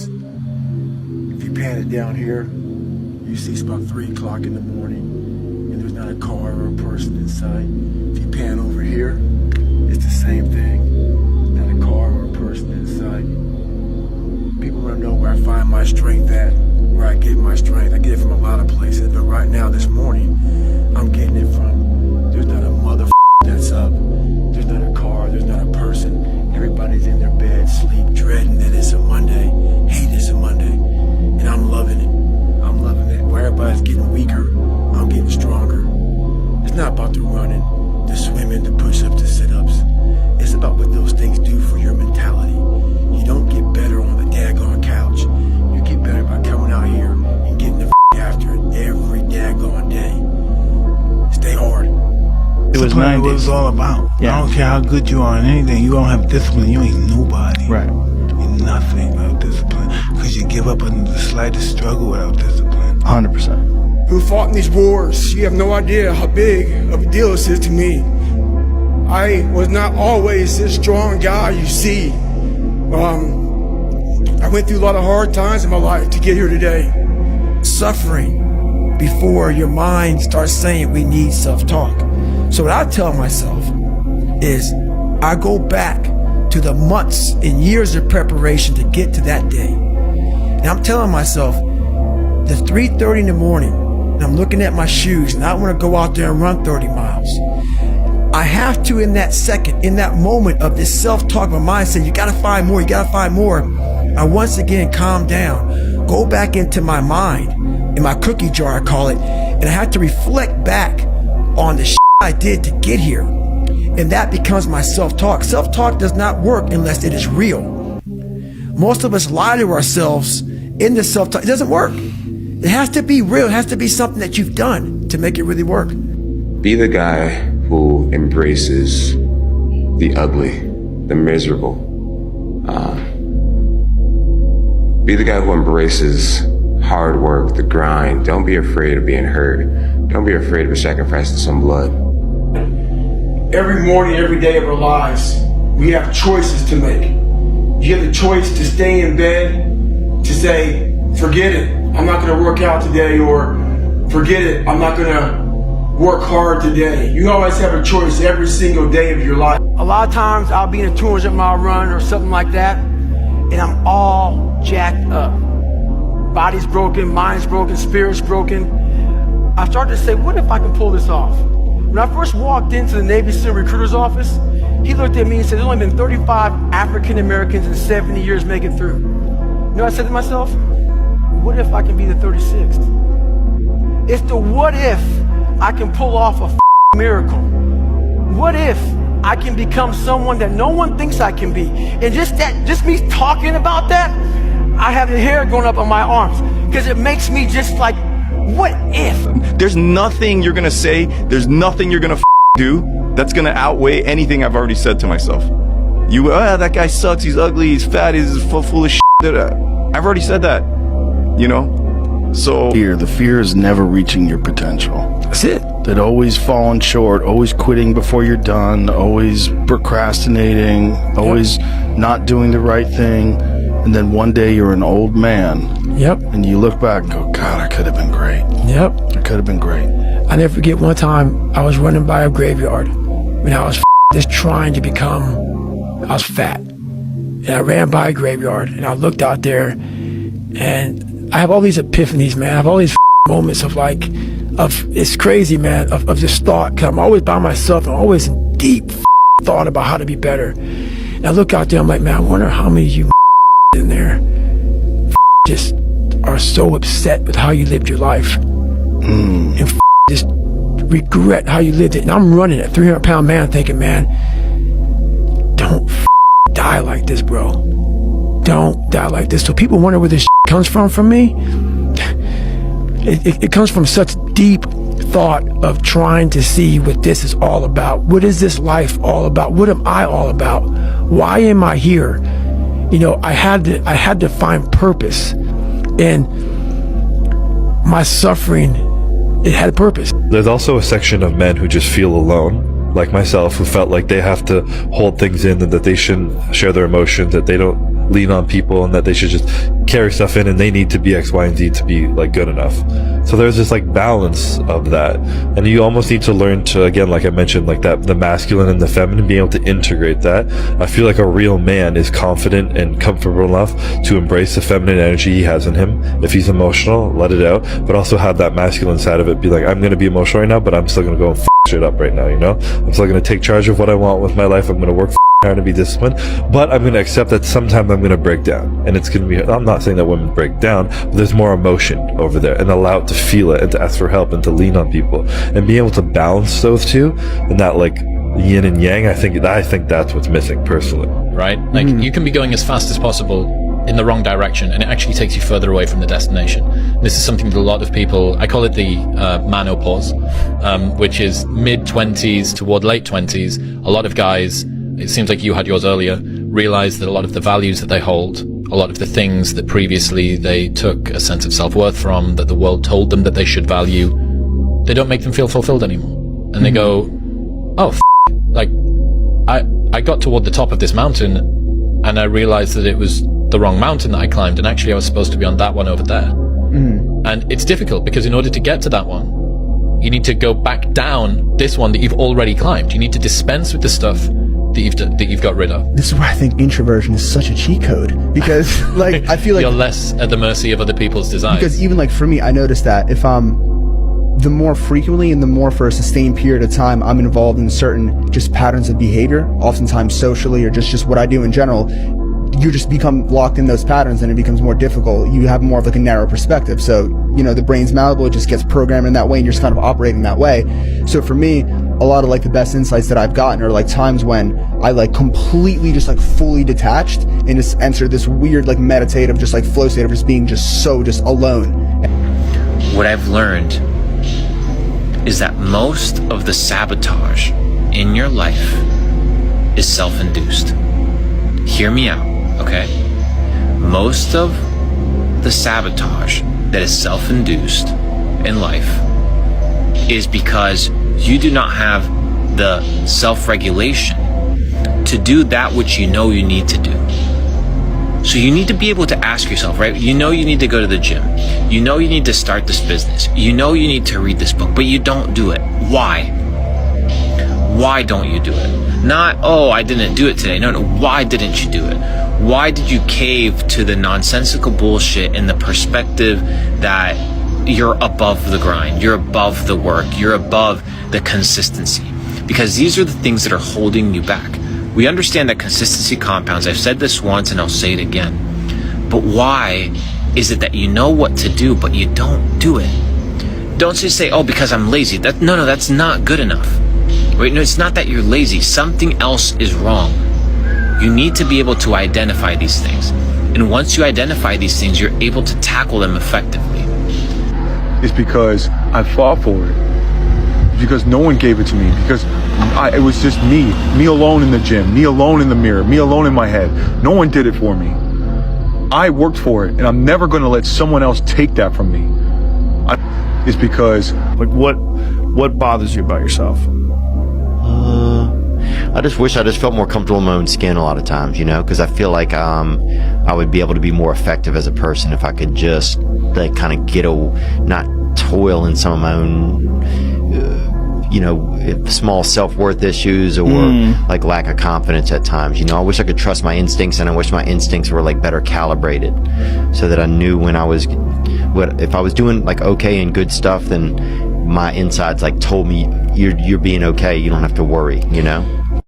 If you pan it down here, you see it's about 3 o'clock in the morning, and there's not a car or a person in sight. If you pan over here, it's the same thing. Not a car or a person in sight. People want to know where I find my strength at, where I get my strength. I get it from a lot of places, but right now, this morning, I'm getting it from, there's not a mother that's up. There's not a car, there's not a person. Everybody's in their bed, sleep, dreading that it's a Monday, hate it's a Monday, and I'm loving it. I'm loving it. Where everybody's getting weaker, I'm getting stronger. It's not about the running, the swimming, the push-ups, the sit-ups. It's about what those things do for your mentality. You don't get better on the daggone couch. You get better by coming out here and getting the after it every daggone day. Stay hard. It was what it's all about. Yeah. I don't care how good you are in anything. You don't have discipline. You ain't nobody. Right. You're nothing without discipline. Because you give up under the slightest struggle without discipline. 100%. Who fought in these wars? You have no idea how big of a deal this is to me. I was not always this strong guy you see. I went through a lot of hard times in my life to get here today. Suffering before your mind starts saying we need self-talk. So what I tell myself is I go back to the months and years of preparation to get to that day. And I'm telling myself, the 3:30 in the morning, and I'm looking at my shoes, and I want to go out there and run 30 miles. I have to, in that second, in that moment of this self-talk, my mind saying, you got to find more, you got to find more. I once again calm down, go back into my mind, in my cookie jar, I call it, and I have to reflect back on the shit I did to get here. And that becomes my self-talk. Self-talk does not work unless it is real. Most of us lie to ourselves in the self-talk. It doesn't work. It has to be real. It has to be something that you've done to make it really work. Be the guy who embraces the ugly, the miserable. Be the guy who embraces hard work, the grind. Don't be afraid of being hurt. Don't be afraid of sacrificing some blood. Every morning, every day of our lives, we have choices to make. You have the choice to stay in bed, to say, forget it, I'm not gonna work out today, or forget it, I'm not gonna work hard today. You always have a choice every single day of your life. A lot of times I'll be in a 200-mile run or something like that, and I'm all jacked up. Body's broken, mind's broken, spirit's broken. I started to say, what if I can pull this off? When I first walked into the Navy SEAL recruiter's office, he looked at me and said, there's only been 35 African Americans in 70 years make it through. You know what I said to myself? What if I can be the 36th? It's the what if I can pull off a miracle. What if I can become someone that no one thinks I can be? And just me talking about that, I have the hair going up on my arms because it makes me just like, what if? There's nothing you're gonna say, there's nothing you're gonna do that's gonna outweigh anything I've already said to myself. That guy sucks, he's ugly, he's fat, he's full of shit. I've already said that, you know? So The fear is never reaching your potential. That's it. That always falling short, always quitting before you're done, always procrastinating, always not doing the right thing. And then one day you're an old man. Yep. And you look back and go, God, I could have been great. Yep. I could have been great. I never forget one time I was running by a graveyard when I was just trying to become, I was fat. And I ran by a graveyard and I looked out there and I have all these epiphanies, man. I have all these moments of it's crazy, man, of just thought. Cause I'm always by myself. I'm always in deep thought about how to be better. And I look out there, I'm like, man, I wonder how many of you in there just are so upset with how you lived your life and just regret how you lived it. And I'm running a 300-pound man thinking, man, don't die like this, bro. Don't die like this. So people wonder where this comes from me. It comes from such deep thought of trying to see what this is all about. What is this life all about? What am I all about? Why am I here? You know, I had to find purpose, and my suffering, it had a purpose. There's also a section of men who just feel alone, like myself, who felt like they have to hold things in and that they shouldn't share their emotions, that they don't lean on people and that they should just carry stuff in and they need to be X, Y, and Z to be like good enough. So there's this like balance of that, and you almost need to learn to, again, like I mentioned, like that, the masculine and the feminine, being able to integrate that. I feel like a real man is confident and comfortable enough to embrace the feminine energy he has in him. If he's emotional, let it out, but also have that masculine side of it, be like, I'm going to be emotional right now, but I'm still going to go and shit up right now, you know? I'm still going to take charge of what I want with my life. I'm going to work hard to be disciplined, but I'm going to accept that sometimes I'm going to break down, and it's going to be, I'm not saying that women break down, but there's more emotion over there, and allow it to feel it and to ask for help and to lean on people and be able to balance those two, and that like yin and yang. I think that's what's missing personally. Right? Like you can be going as fast as possible in the wrong direction, and it actually takes you further away from the destination. This is something that a lot of people, I call it the manopause, which is mid-20s toward late 20s. A lot of guys, it seems like you had yours earlier, realize that a lot of the values that they hold, a lot of the things that previously they took a sense of self-worth from, that the world told them that they should value, they don't make them feel fulfilled anymore. And they go, oh, like, I got toward the top of this mountain and I realized that it was the wrong mountain that I climbed, and actually I was supposed to be on that one over there. And it's difficult because in order to get to that one, you need to go back down this one that you've already climbed. You need to dispense with the stuff that you've got rid of. This is why I think introversion is such a cheat code, because like I feel like you're less at the mercy of other people's desires. Because even like for me, I noticed that if the more frequently and the more for a sustained period of time I'm involved in certain just patterns of behavior, oftentimes socially or just what I do in general, you just become locked in those patterns and it becomes more difficult. You have more of like a narrow perspective. So, you know, the brain's malleable, it just gets programmed in that way and you're just kind of operating that way. So for me, a lot of like the best insights that I've gotten are like times when I like completely just like fully detached and just enter this weird like meditative just like flow state of just being just alone. What I've learned is that most of the sabotage in your life is self-induced. Hear me out. Okay, most of the sabotage that is self-induced in life is because you do not have the self-regulation to do that which you know you need to do. So you need to be able to ask yourself, right? You know you need to go to the gym. You know you need to start this business. You know you need to read this book, but you don't do it. Why? Why don't you do it? Not, oh, I didn't do it today. No, why didn't you do it? Why did you cave to the nonsensical bullshit and the perspective that you're above the grind, you're above the work, you're above the consistency? Because these are the things that are holding you back. We understand that consistency compounds. I've said this once and I'll say it again. But why is it that you know what to do, but you don't do it? Don't just say, oh, because I'm lazy. No, that's not good enough. Right? No, it's not that you're lazy. Something else is wrong. You need to be able to identify these things. And once you identify these things, you're able to tackle them effectively. It's because I fought for it. It's because no one gave it to me. Because it was just me alone in the gym, me alone in the mirror, me alone in my head. No one did it for me. I worked for it, and I'm never going to let someone else take that from me. It's because... Like, what bothers you about yourself? I just wish I just felt more comfortable in my own skin a lot of times, you know, because I feel like I would be able to be more effective as a person if I could just like kind of not toil in some of my own, you know, small self-worth issues or like lack of confidence at times. You know, I wish I could trust my instincts, and I wish my instincts were like better calibrated so that I knew when if I was doing like okay and good stuff, then my insides like told me you're being okay. You don't have to worry, you know?